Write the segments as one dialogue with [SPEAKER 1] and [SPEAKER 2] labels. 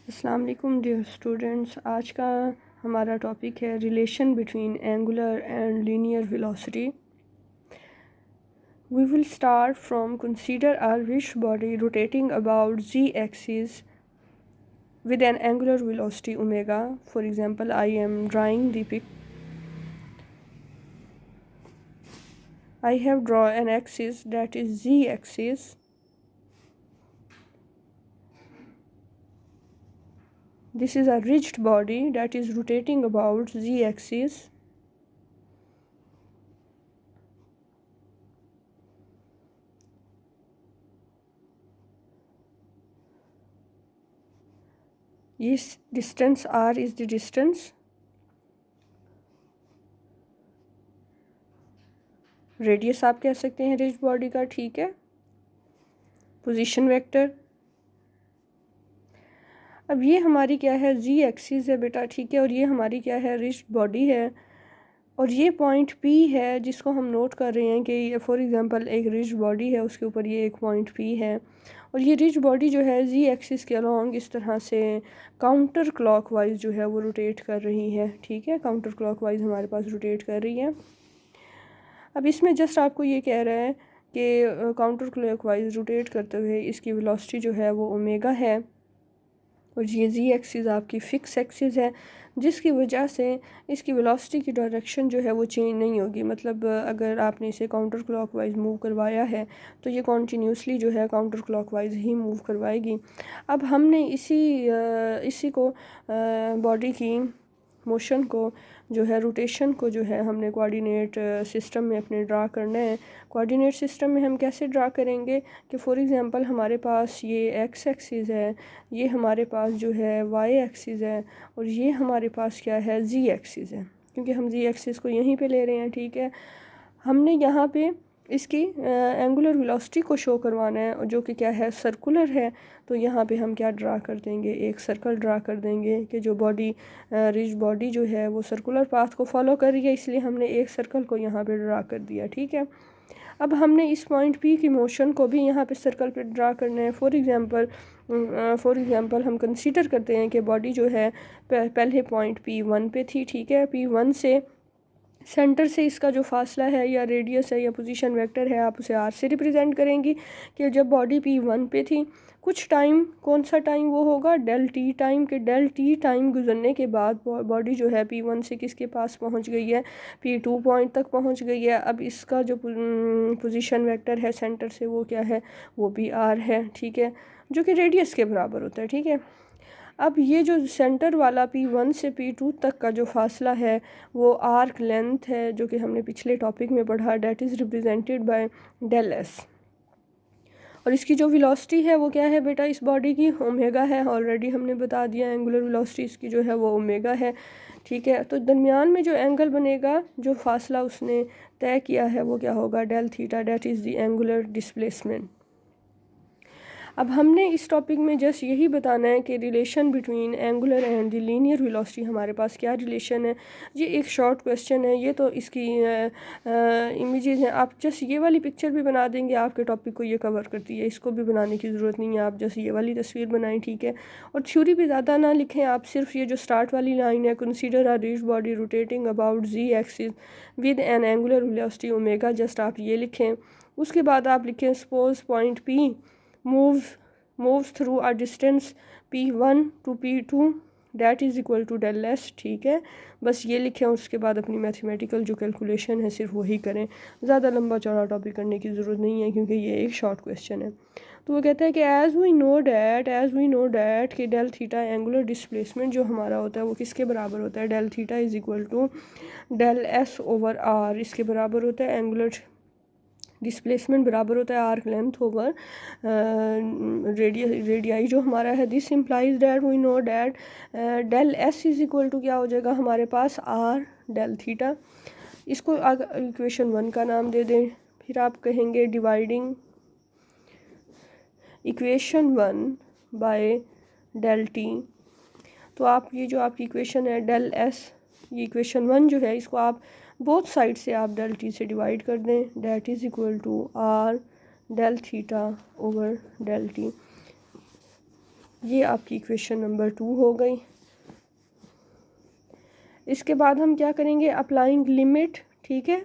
[SPEAKER 1] अस्सलाम वालेकुम dear students. आज का हमारा टॉपिक है relation between angular and linear velocity. We will start from consider a rigid body rotating about z axis with an angular velocity omega. For example, I am drawing the pic. I have drawn an axis that is z axis. This is a rigid body that is rotating about z axis. This distance r is the distance. Radius आप कह सकते हैं ridge body का, ठीक है। Position vector, अब ये हमारी क्या है, जी एक्सिस है बेटा, ठीक है। और ये हमारी क्या है, रिज बॉडी है। और ये पॉइंट पी है जिसको हम नोट कर रहे हैं कि फॉर एग्जांपल एक रिज बॉडी है, उसके ऊपर ये एक पॉइंट पी है। और ये रिज बॉडी जो है जी एक्सिस के अलोंग इस तरह से काउंटर क्लॉकवाइज जो है वो रोटेट कर रही है, ठीक है। काउंटर क्लॉकवाइज हमारे पास रोटेट कर रही है। अब इसमें जस्ट आपको ये कह रहा है कि काउंटर क्लॉकवाइज रोटेट करते हुए इसकी वेलोसिटी जो है वो ओमेगा है। और ये जी एक्सिस आपकी फ़िक्स एक्सिस है, जिसकी वजह से इसकी वेलोसिटी की डायरेक्शन जो है वो चेंज नहीं होगी। मतलब अगर आपने इसे काउंटर क्लॉकवाइज मूव करवाया है तो ये कॉन्टीन्यूसली जो है काउंटर क्लॉकवाइज ही मूव करवाएगी। अब हमने इसी को बॉडी की मोशन को जो है, रोटेशन को जो है, हमने कोऑर्डिनेट सिस्टम में अपने ड्रा करना है। कोऑर्डिनेट सिस्टम में हम कैसे ड्रा करेंगे कि फॉर एग्जांपल हमारे पास ये एक्स एक्सिस है, ये हमारे पास जो है वाई एक्सिस है, और ये हमारे पास क्या है, जी एक्सिस है। क्योंकि हम जी एक्सिस को यहीं पे ले रहे हैं, ठीक है। हमने यहाँ पे इसकी एंगुलर वेलोसिटी को शो करवाना है, जो कि क्या है, सर्कुलर है। तो यहाँ पे हम क्या ड्रा कर देंगे, एक सर्कल ड्रा कर देंगे कि जो बॉडी रिज बॉडी जो है वो सर्कुलर पाथ को फॉलो कर रही है, इसलिए हमने एक सर्कल को यहाँ पे ड्रा कर दिया, ठीक है। अब हमने इस पॉइंट पी की मोशन को भी यहाँ पे सर्कल पे ड्रा करना है। फॉर एग्जांपल हम कंसीडर करते हैं कि बॉडी जो है पहले पॉइंट P1 पे थी, ठीक है। P1 से सेंटर से इसका जो फासला है या रेडियस है या पोजीशन वेक्टर है, आप उसे आर से रिप्रेजेंट करेंगी कि जब बॉडी P1 पे थी, कुछ टाइम, कौन सा टाइम वो होगा, डेल टी टाइम के डेल टी टाइम गुजरने के बाद बॉडी जो है P1 से किसके पास पहुंच गई है, P2 पॉइंट तक पहुंच गई है। अब इसका जो पोजीशन वेक्टर है सेंटर से, वो क्या है, वो भी आर है, ठीक है, जो कि रेडियस के बराबर होता है, ठीक है। अब ये जो सेंटर वाला P1 से P2 तक का जो फासला है वो आर्क लेंथ है, जो कि हमने पिछले टॉपिक में पढ़ा, that is represented by del s. और इसकी जो वेलोसिटी है वो क्या है बेटा, इस बॉडी की ओमेगा है। ऑलरेडी हमने बता दिया एंगुलर वेलोसिटी इसकी जो है वो ओमेगा है, ठीक है। तो दरमियान में जो एंगल बनेगा, जो फासला उसने तय किया है, वो क्या होगा, del theta, that is the angular displacement. अब हमने इस टॉपिक में जस्ट यही बताना है कि relation between angular and the linear velocity हमारे पास क्या रिलेशन है। ये एक शॉर्ट क्वेश्चन है, ये तो इसकी इमेजेस हैं। आप जस्ट ये वाली पिक्चर भी बना देंगे, आपके टॉपिक को ये कवर करती है, इसको भी बनाने की ज़रूरत नहीं है। आप जस्ट ये वाली तस्वीर बनाएं, ठीक है। और थ्योरी भी ज़्यादा ना लिखें, आप सिर्फ ये जो स्टार्ट वाली लाइन है, consider a rigid body rotating about z axis with an angular velocity omega, just आप ये लिखें। उसके बाद आप लिखें suppose point P moves through a distance P1 to P2 that is equal to del S, ठीक है। बस ये लिखें और उसके बाद अपनी मैथमेटिकल जो कैलकुलेशन है सिर्फ वही करें। ज़्यादा लंबा चौड़ा टॉपिक करने की ज़रूरत नहीं है, क्योंकि ये एक शॉर्ट क्वेश्चन है। तो वो कहता है कि एज़ वी नो डैट कि डेल थीटा एंगुलर डिस्प्लेसमेंट जो हमारा होता है वो किसके बराबर होता है, del theta is equal to del s over r, इसके बराबर होता है। एंगुलर डिस्प्लेसमेंट बराबर होता है आर्क लेंथ ओवर रेडियाई जो हमारा है। This implies that we know that del s is equal to क्या हो जाएगा हमारे पास, आर डेल थीटा। इसको इक्वेशन 1 का नाम दे दें। फिर आप कहेंगे dividing equation 1 by del T. तो आप ये जो आपकी इक्वेशन है डेल एस, ये इक्वेशन 1 जो है, इसको आप बोथ साइड से आप डेल टी से डिवाइड कर दें, that is equal to are del theta over del T. ये आपकी इक्वेशन नंबर 2 हो गई। इसके बाद हम क्या करेंगे, अप्लाइंग लिमिट, ठीक है,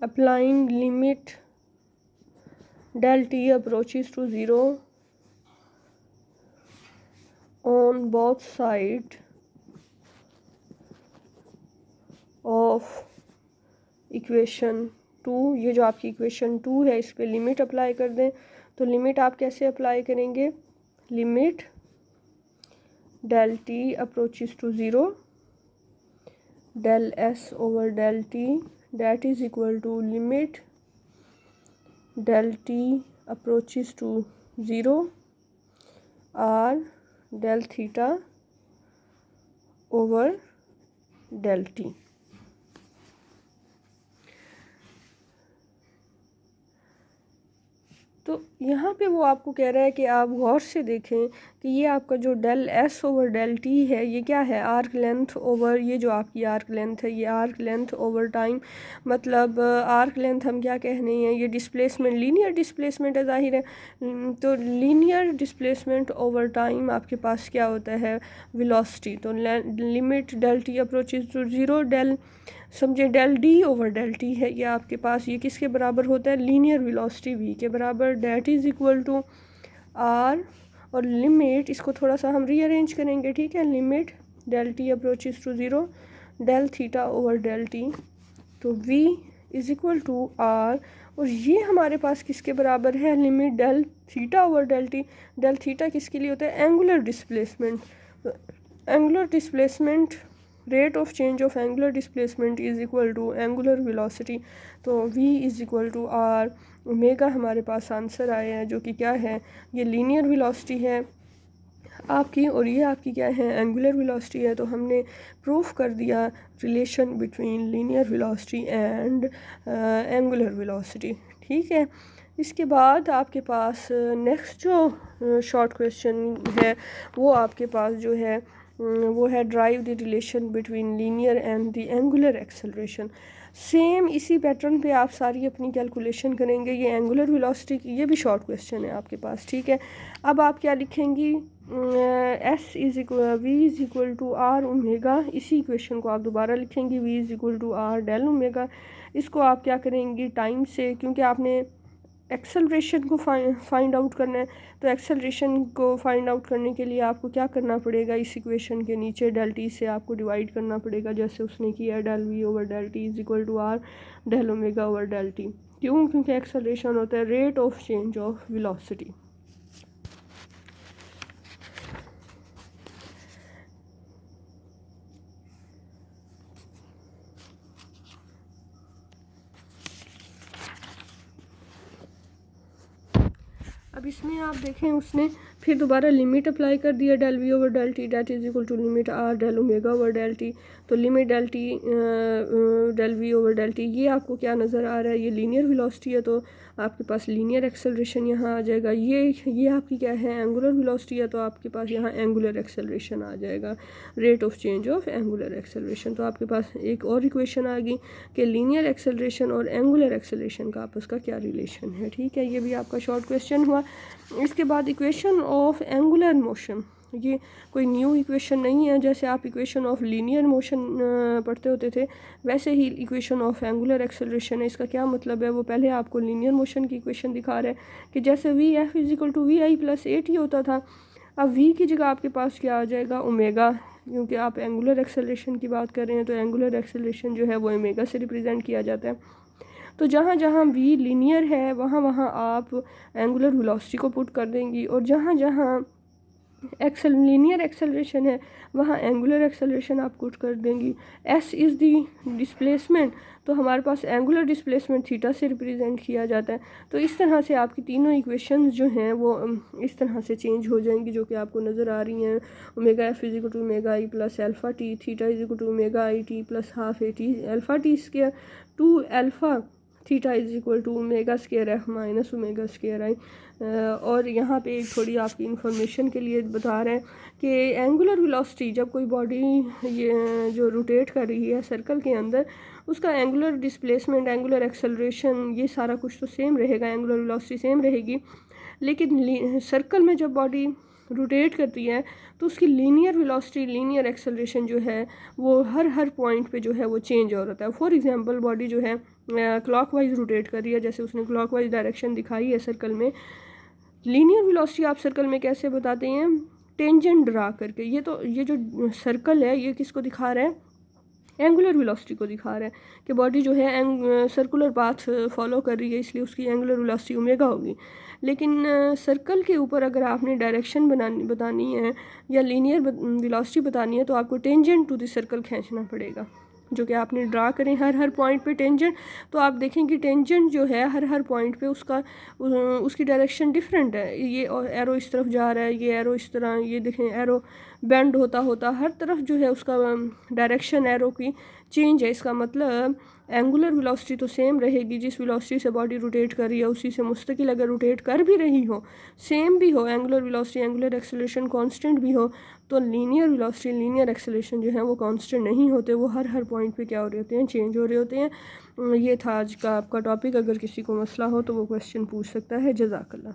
[SPEAKER 1] applying limit del t approaches to 0 on both sides of equation 2। ये जो आपकी इक्वेशन 2 है इस पर लिमिट अप्लाई कर दें। तो लिमिट आप कैसे अप्लाई करेंगे, limit del t approaches to 0 del s over del t that is equal to limit del t approaches to 0 r del theta over del t। तो यहाँ पे वो आपको कह रहा है कि आप गौर से देखें कि ये आपका जो del s over del T है ये क्या है, आर्क लेंथ ओवर, ये जो आपकी आर्क लेंथ है ये आर्क लेंथ ओवर टाइम, मतलब आर्क लेंथ हम क्या कह रहे हैं, ये डिस्प्लेसमेंट, लीनियर डिस्प्लेसमेंट है ज़ाहिर है। तो लीनियर डिस्प्लेसमेंट ओवर टाइम आपके पास क्या होता है, वेलोसिटी। तो limit del T approaches to 0 del, समझे del D over del T है ये आपके पास, ये किसके बराबर होता है, लीनियर वेलोसिटी v के बराबर, that is equal to r, और लिमिट इसको थोड़ा सा हम रीअरेंज करेंगे, ठीक है, limit del T approaches to 0 del theta over del T, तो v is equal to r, और ये हमारे पास किसके बराबर है, limit del theta over del T. Del theta किसके लिए होता है, angular displacement, angular displacement, rate of change of angular displacement is equal to angular velocity. तो v is equal to are, omega हमारे पास आंसर आया है जो कि क्या है, ये लीनियर वेलोसिटी है आपकी, और ये आपकी क्या है, एंगुलर वेलोसिटी है। तो हमने प्रूफ कर दिया relation between linear velocity and angular velocity, ठीक है। इसके बाद आपके पास नेक्स्ट जो शॉर्ट क्वेश्चन है वो आपके पास जो है वो है drive the relation between linear and the angular acceleration. Same इसी पैटर्न पे आप सारी अपनी कैलकुलेशन करेंगे। ये एंगुलर वेलोसिटी की, ये भी शॉर्ट क्वेश्चन है आपके पास, ठीक है। अब आप क्या लिखेंगी, S is equal V is equal to are omega, इसी इक्वेशन को आप दोबारा लिखेंगी, V is equal to are del omega. इसको आप क्या करेंगी, टाइम से, क्योंकि आपने एक्सेलरेशन को फाइंड आउट करना है, तो एक्सेलरेशन को फाइंड आउट करने के लिए आपको क्या करना पड़ेगा, इस इक्वेशन के नीचे डेल टी से आपको डिवाइड करना पड़ेगा, जैसे उसने किया del we over del t is equal to are del omega over del t. क्यों, क्योंकि एक्सेलरेशन होता है rate of change of velocity. अब इसमें आप देखें उसने फिर दोबारा लिमिट अप्लाई कर दिया, del we over del T that is equal to limit R del omega over del T. तो limit del T del we over del T, ये आपको क्या नज़र आ रहा है, ये लीनियर वेलोसिटी है, तो आपके पास लीनियर एक्सेलरेशन यहाँ आ जाएगा। ये आपकी क्या है, एंगुलर वेलोसिटी है, तो आपके पास यहाँ एंगुलर एक्सेलरेशन आ जाएगा, rate of change of angular acceleration. तो आपके पास एक और इक्वेशन आ गई कि लीनियर एक्सेलरेशन और एंगुलर एक्सेलरेशन का आपस का क्या रिलेशन है, ठीक है। ये भी आपका शॉर्ट क्वेश्चन हुआ। इसके बाद इक्वेशन ऑफ एंगुलर मोशन, ये कोई न्यू इक्वेशन नहीं है, जैसे आप इक्वेशन ऑफ लीनियर मोशन पढ़ते होते थे वैसे ही इक्वेशन ऑफ एंगुलर एक्सेलरेशन है। इसका क्या मतलब है, वो पहले आपको लीनियर मोशन की इक्वेशन दिखा रहा है कि जैसे v f is equal to v i plus a t होता था, अब वी की जगह आपके पास क्या आ जाएगा, ओमेगा, क्योंकि आप एंगुलर एक्सेलरेशन की बात कर रहे हैं, तो एंगुलर एक्सेलरेशन जो है वो ओमेगा से रिप्रेजेंट किया जाता है। तो जहाँ जहाँ वी लीनियर है वहाँ वहाँ आप एंगुलर वेलोसिटी को पुट कर देंगी, और जहाँ जहाँ लीनियर एक्सेलरेशन है वहाँ एंगुलर एक्सेलरेशन आप पुट कर देंगी। एस इज़ दी डिस्प्लेसमेंट, तो हमारे पास एंगुलर डिस्प्लेसमेंट थीटा से रिप्रेजेंट किया जाता है। तो इस तरह से आपकी तीनों इक्वेशंस जो हैं वो इस तरह से चेंज हो जाएंगी जो कि आपको नज़र आ रही हैं। Omega F is equal to omega I plus alpha T, theta is equal to omega I T plus half A T alpha T square two alpha theta is equal to omega square F minus omega square I. और यहाँ पे एक थोड़ी आपकी information के लिए बता रहे हैं कि एंगुलर वेलोसिटी, जब कोई बॉडी ये जो रोटेट कर रही है सर्कल के अंदर, उसका एंगुलर डिस्प्लेसमेंट, एंगुलर एक्सेलरेशन, ये सारा कुछ तो सेम रहेगा, एंगुलर वेलोसिटी सेम रहेगी, लेकिन सर्कल में जब बॉडी रोटेट करती है तो उसकी लीनियर वेलोसिटी, लीनियर एक्सेलरेशन जो है वो हर पॉइंट पे जो है वो चेंज हो रहा है। फॉर एग्जांपल बॉडी जो है क्लॉकवाइज रोटेट कर रही है, जैसे उसने क्लॉकवाइज डायरेक्शन दिखाई है सर्कल में। लीनियर वेलोसिटी आप सर्कल में कैसे बताते हैं? टेंजेंट ड्रा करके। ये जो सर्कल है ये किसको दिखा रहा है? एंगुलर वेलोसिटी को दिखा रहा है कि बॉडी जो है सर्कुलर पाथ फॉलो कर रही है, इसलिए उसकी एंगुलर वेलोसिटी ओमेगा होगी। लेकिन सर्कल के ऊपर अगर आपने डायरेक्शन बतानी है या लीनियर वेलोसिटी बतानी है तो आपको टेंजेंट टू द सर्कल खींचना पड़ेगा, जो कि आपने ड्रा करें हर पॉइंट पे टेंजेंट। तो आप देखेंगे टेंजेंट जो है हर पॉइंट पे उसकी डायरेक्शन डिफरेंट है। ये एरो इस तरफ जा रहा है, ये एरो इस तरह, ये देखें एरो बेंड होता होता हर तरफ जो है उसका डायरेक्शन एरो की चेंज है। इसका मतलब एंगुलर वेलोसिटी तो सेम रहेगी, जिस वेलोसिटी से बॉडी रोटेट कर रही है उसी से मुस्तकिल अगर रोटेट कर भी रही हो, सेम भी हो angular velocity, angular acceleration constant भी हो, तो लीनियर वेलोसिटी, लीनियर एक्सेलरेशन जो है वो कांस्टेंट नहीं होते, वो हर पॉइंट पे क्या हो रहे होते हैं? चेंज हो रहे होते हैं। ये था आज का आपका टॉपिक। अगर किसी को मसला हो तो वो क्वेश्चन पूछ सकता है। जज़ाकल्लाह।